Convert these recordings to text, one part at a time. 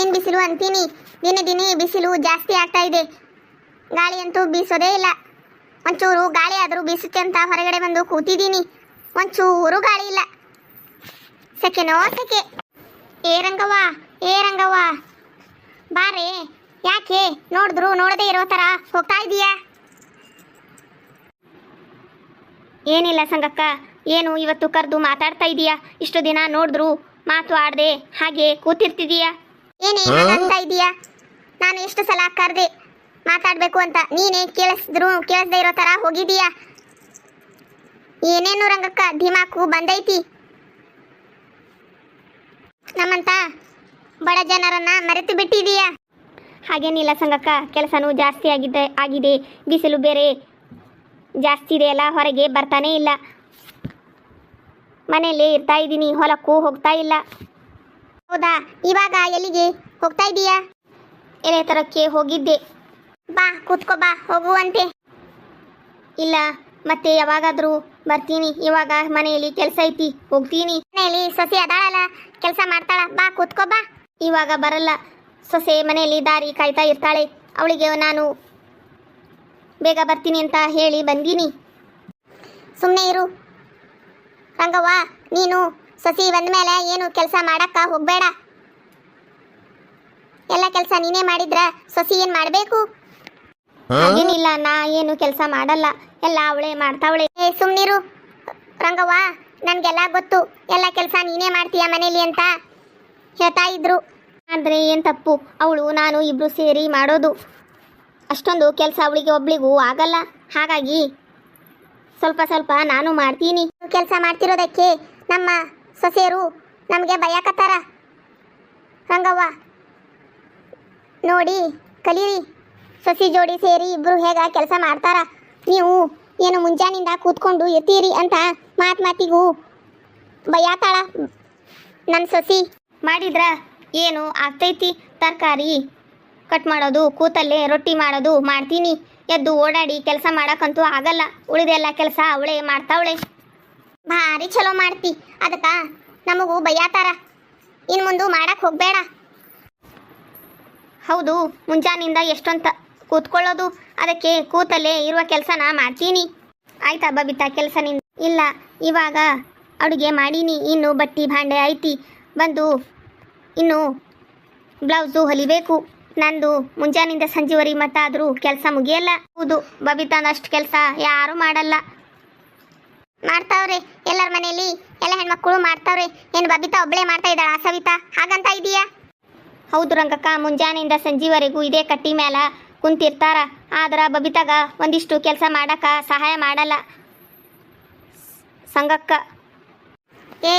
ಏನ್ ಬಿಸಿಲು ಅಂತೀನಿ. ದಿನೇ ದಿನೇ ಬಿಸಿಲು ಜಾಸ್ತಿ ಆಗ್ತಾ ಇದೆ. ಗಾಳಿ ಅಂತೂ ಬೀಸೋದೇ ಇಲ್ಲ. ಒಂಚೂರು ಗಾಳಿ ಆದರೂ ಬೀಸುತ್ತೆ ಅಂತ ಹೊರಗಡೆ ಬಂದು ಕೂತಿದ್ದೀನಿ. ಒಂಚೂರು ಗಾಳಿ ಇಲ್ಲ. ಸೆಕೆನೋ ಸೆಕೆ. ಏ ರಂಗವ್ವ ಬಾರೆ. ಯಾಕೆ ನೋಡಿದ್ರು ನೋಡದೇ ಇರೋ ಥರ ಹೋಗ್ತಾ ಇದೀಯಾ? ಏನಿಲ್ಲ ಸಂಗಕ್ಕ, ಏನು ಇವತ್ತು ಕರೆದು ಮಾತಾಡ್ತಾ ಇದೀಯಾ? ಇಷ್ಟು ದಿನ ನೋಡಿದ್ರು ಮಾತು ಆಡದೆ ಹಾಗೆ ಕೂತಿರ್ತಿದೀಯಾ? ಏನೇನು ಇದೀಯಾ? ನಾನು ಎಷ್ಟು ಸಲ ಕರೆದೆ ಮಾತಾಡಬೇಕು ಅಂತ, ನೀನೇ ಕೇಳಿಸ್ದೇ ಇರೋ ಥರ ಹೋಗಿದೀಯಾ? ಏನೇನು ರಂಗಕ್ಕ ಧಿಮಾಕು ಬಂದೈತಿ? ನಮ್ಮಂತ ಬಡ ಜನರನ್ನ ಮರೆತು ಬಿಟ್ಟಿದೀಯಾ? ಹಾಗೇನಿಲ್ಲ ಸಂಗಕ್ಕ, ಕೆಲಸನೂ ಜಾಸ್ತಿ ಆಗಿದೆ. ಬಿಸಿಲು ಬೇರೆ ಜಾಸ್ತಿ ಇದೆಯಲ್ಲ, ಹೊರಗೆ ಬರ್ತಾನೇ ಇಲ್ಲ. ಮನೆಯಲ್ಲೇ ಇರ್ತಾ ಇದ್ದೀನಿ, ಹೊಲಕ್ಕೂ ಹೋಗ್ತಾ ಇಲ್ಲ. ಹೌದಾ? ಇವಾಗ ಎಲ್ಲಿಗೆ ಹೋಗ್ತಾ ಇದೀಯಾ? ಎಲೆ ತರಕ್ಕೆ ಹೋಗಿದ್ದೆ. ಬಾ ಕೂತ್ಕೋ, ಬಾ ಹೋಗುವಂತೆ. ಇಲ್ಲ, ಮತ್ತೆ ಯಾವಾಗಾದ್ರೂ ಬರ್ತೀನಿ. ಇವಾಗ ಮನೆಯಲ್ಲಿ ಕೆಲಸ ಐತಿ, ಹೋಗ್ತೀನಿ. ಮನೆಯಲ್ಲಿ ಸೊಸೆ ಅದಾಳಲ್ಲ, ಕೆಲಸ ಮಾಡ್ತಾಳ. ಬಾ ಕೂತ್ಕೋ, ಬಾ. ಇವಾಗ ಬರಲ್ಲ. ಸೊಸೆ ಮನೆಯಲ್ಲಿ ದಾರಿ ಕಾಯ್ತಾ ಇರ್ತಾಳೆ. ಅವಳಿಗೆ ನಾನು ಬೇಗ ಬರ್ತೀನಿ ಅಂತ ಹೇಳಿ ಬಂದೀನಿ. ಸುಮ್ಮನೆ ಇರು ರಂಗವ್ವ. ನೀನು ಸೊಸಿ ಬಂದ್ಮೇಲೆ ಏನು ಕೆಲಸ ಮಾಡಕ್ಕ ಹೋಗ್ಬೇಡ. ಎಲ್ಲ ಕೆಲಸ ನೀನೇ ಮಾಡಿದ್ರ ಸೊಸಿ ಏನ್ ಮಾಡಬೇಕು? ಹಾಗೇನಿಲ್ಲ, ನಾ ಏನು ಕೆಲಸ ಮಾಡಲ್ಲ, ಎಲ್ಲ ಅವಳೇ ಮಾಡ್ತಾವಳೆ. ಸುಮ್ಮನಿರು ರಂಗವ್ವ, ನನ್ಗೆಲ್ಲ ಗೊತ್ತು. ಎಲ್ಲ ಕೆಲಸ ನೀನೇ ಮಾಡ್ತೀಯ ಮನೇಲಿ ಅಂತ ಹೇಳ್ತಾ ಇದ್ರು. ಆದರೆ ಏನು ತಪ್ಪು? ಅವಳು ನಾನು ಇಬ್ರು ಸೇರಿ ಮಾಡೋದು. ಅಷ್ಟೊಂದು ಕೆಲಸ ಅವಳಿಗೆ ಒಬ್ಳಿಗೂ ಆಗಲ್ಲ. ಹಾಗಾಗಿ ಸ್ವಲ್ಪ ಸ್ವಲ್ಪ ನಾನು ಮಾಡ್ತೀನಿ. ಕೆಲಸ ಮಾಡ್ತಿರೋದಕ್ಕೆ ನಮ್ಮ ಸೊಸೆಯರು ನಮಗೆ ಬಯಕತ್ತಾರ. ರಂಗವ್ವ ನೋಡಿ ಕಲೀರಿ. ಸೊಸಿ ಜೋಡಿ ಸೇರಿ ಇಬ್ರು ಹೇಗ ಕೆಲಸ ಮಾಡ್ತಾರ. ನೀವು ಏನು ಮುಂಜಾನಿಂದ ಕೂತ್ಕೊಂಡು ಇರ್ತೀರಿ ಅಂತ ಮಾತಿಗೂ ಬಯಾತಾಳ ನನ್ನ ಸೊಸಿ. ಮಾಡಿದ್ರ ಏನು ಆಗ್ತೈತಿ? ತರಕಾರಿ ಕಟ್ ಮಾಡೋದು, ಕೂತಲ್ಲೇ ರೊಟ್ಟಿ ಮಾಡೋದು ಮಾಡ್ತೀನಿ. ಎದ್ದು ಓಡಾಡಿ ಕೆಲಸ ಮಾಡೋಕ್ಕಂತೂ ಆಗಲ್ಲ. ಉಳಿದೆಲ್ಲ ಕೆಲಸ ಅವಳೇ ಮಾಡ್ತಾವಳೆ. ಭಾರಿ ಚಲೋ ಮಾಡ್ತಿ. ಅದಕ್ಕೆ ನಮಗೂ ಬಯ್ಯಾತಾರ. ಇನ್ನು ಮುಂದೆ ಮಾಡಕ್ಕೆ ಹೋಗಬೇಡ. ಹೌದು, ಮುಂಜಾನಿಂದ ಎಷ್ಟೊಂತ ಕೂತ್ಕೊಳ್ಳೋದು, ಅದಕ್ಕೆ ಕೂತಲ್ಲೇ ಇರುವ ಕೆಲಸನ ಮಾಡ್ತೀನಿ. ಆಯ್ತಾ ಬಬಿತಾ ಕೆಲಸ ನಿಂದ? ಇಲ್ಲ, ಇವಾಗ ಅಡುಗೆ ಮಾಡೀನಿ. ಇನ್ನು ಬಟ್ಟಿ ಭಾಂಡೆ ಐತಿ. ಬಂದು ಇನ್ನು ಬ್ಲೌಸು ಹೊಲಿಬೇಕು. ನಂದು ಮುಂಜಾನಿಂದ ಸಂಜೆವರೆ ಮಟ್ಟ ಆದರೂ ಕೆಲಸ ಮುಗಿಯಲ್ಲ. ಹೌದು ಬಬಿತಾನಷ್ಟು ಕೆಲಸ ಯಾರೂ ಮಾಡಲ್ಲ. ಮಾಡ್ತಾವ್ರೆ ಎಲ್ಲರ ಮನೆಯಲ್ಲಿ, ಎಲ್ಲ ಹೆಣ್ಮಕ್ಳು ಮಾಡ್ತಾವ್ರೆ. ಏನು ಬಬಿತಾ ಒಬ್ಬಳೇ ಮಾಡ್ತಾ ಇದ್ದಾಳ ಸವಿತಾ? ಹಾಗಂತ ಇದೀಯಾ? ಹೌದು ರಂಗಕ್ಕ, ಮುಂಜಾನೆಯಿಂದ ಸಂಜೆವರೆಗೂ ಇದೇ ಕಟ್ಟಿ ಮೇಲೆ ಕುಂತಿರ್ತಾರ. ಆದ್ರೆ ಬಬಿತಾಗ ಒಂದಿಷ್ಟು ಕೆಲಸ ಮಾಡಕ್ಕ ಸಹಾಯ ಮಾಡಲ್ಲ ಸಂಗಕ್ಕ. ಏ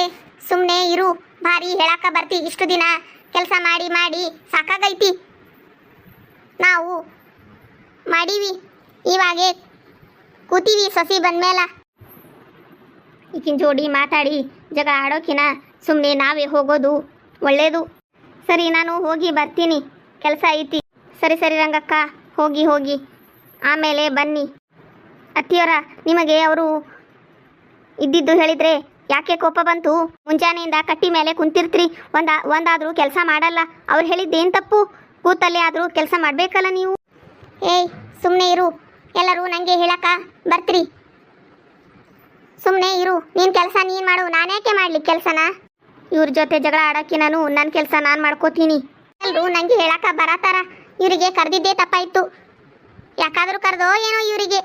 ಸುಮ್ಮನೆ ಇರು, ಭಾರಿ ಹೇಳಕ್ಕ ಬರ್ತಿ. ಇಷ್ಟು ದಿನ ಕೆಲಸ ಮಾಡಿ ಮಾಡಿ ಸಾಕಾಗೈತಿ. ನಾವು ಮಾಡೀವಿ, ಇವಾಗೆ ಕೂತೀವಿ ಸೊಸಿ ಬಂದ್ಮೇಲೆ. ಈಗಿನ ಜೋಡಿ ಮಾತಾಡಿ ಜಗಳ ಆಡೋಕಿನ ಸುಮ್ಮನೆ ನಾವೇ ಹೋಗೋದು ಒಳ್ಳೇದು. ಸರಿ, ನಾನು ಹೋಗಿ ಬರ್ತೀನಿ, ಕೆಲಸ ಐತಿ. ಸರಿ ಸರಿ ರಂಗಕ್ಕ, ಹೋಗಿ ಆಮೇಲೆ ಬನ್ನಿ. ಅತ್ತಿಯವರ, ನಿಮಗೆ ಅವರು ಇದ್ದಿದ್ದು ಹೇಳಿದರೆ ಯಾಕೆ ಕೋಪ ಬಂತು? ಮುಂಜಾನೆಯಿಂದ ಕಟ್ಟಿ ಮೇಲೆ ಕುಂತಿರ್ತೀರಿ, ಒಂದಾದರೂ ಕೆಲಸ ಮಾಡಲ್ಲ. ಅವ್ರು ಹೇಳಿದ್ದೇನು ತಪ್ಪು? ಕೂತಲ್ಲೇ ಆದರೂ ಕೆಲಸ ಮಾಡಬೇಕಲ್ಲ ನೀವು. ಏಯ್ ಸುಮ್ಮನೆ ಇರು, ಎಲ್ಲರೂ ನನಗೆ ಹೇಳಕ್ಕ ಬರ್ತೀರಿ. ಸುಮ್ಮನೆ ಇರು, ನಿನ್ನ ಕೆಲಸ ನೀನು ಮಾಡು. ನಾನೇಕೆ ಮಾಡಲಿ ಕೆಲಸನ? ಇವ್ರ ಜೊತೆ ಜಗಳ ಆಡೋಕ್ಕೆ ನನ್ನ ಕೆಲಸ ನಾನು ಮಾಡ್ಕೋತೀನಿ. ಎಲ್ಲರೂ ನನಗೆ ಹೇಳಕ್ಕ ಬರತ್ತಾರ. ಇವರಿಗೆ ಕರೆದಿದ್ದೇ ತಪ್ಪಾಯಿತು. ಯಾಕಾದರೂ ಕರೆದೋ ಏನೋ ಇವರಿಗೆ.